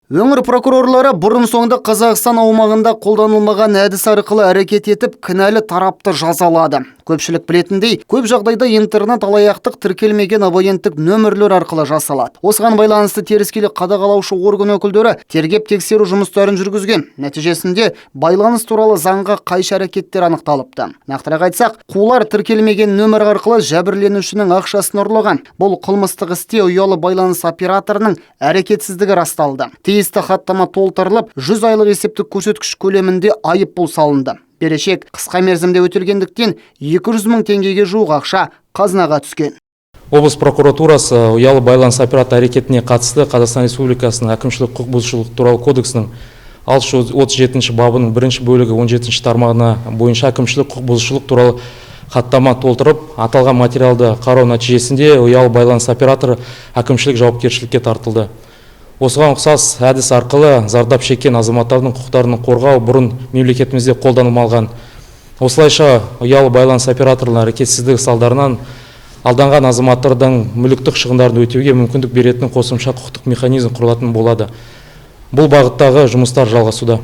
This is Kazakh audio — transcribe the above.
Өңір прокурорлары бұрын-соңды Қазақстан аумағында қолданылмаған әдіс арқылы әрекет етіп, кінәлі тарапты жазалады. Көпшілік білетіндей, көп жағдайда интернет алаяқтық тіркелмеген абоненттік нөмірлер арқылы жасалады. Осыған байланысты теріскейлік қадағалаушы орган өкілдері тергеп-тексеру жұмыстарын жүргізген. Нәтижесінде байланыс туралы заңға қайшы әрекеттер анықталыпты. Нақтырақ айтсақ, қулар тіркелмеген нөмір арқылы жәбірленушінің ақшасын ұрлаған. Бұл қылмыстық істе ұялы байланыс операторының әрекетсіздігі расталды. Тиісті хаттама толтырылып, 100 айлық есептік көрсеткіш көлемінде айыппұл салынды. Берешек қысқа мерзімде өтелгендіктен 200 мың теңгеге жуық ақша қазынаға түскен. Облыс прокуратурасы ұялы байланыс оператор әрекетіне қатысты Қазақстан Республикасының әкімшілік құқық бұзушылық туралы кодексінің 637 бабының 1 бөлігі 17 тармағына бойынша әкімшілік құқық бұзушылық туралы хаттама толтырып, аталған материалды қарау нәтижесінде ұялы байланыс операторы әкімшілік жауапкершілікке тартылды. Осыған ұқсас әдіс арқылы зардап шеккен азаматтардың құқықтарын қорғау бұрын мемлекетімізде қолданылмаған. Осылайша ұялы байланыс операторларының әрекетсіздігі салдарынан алданған азаматтардың мүліктік шығындарын өтеуге мүмкіндік беретін қосымша құқықтық механизм құрылатын болады. Бұл бағыттағы жұмыстар жалғасуда.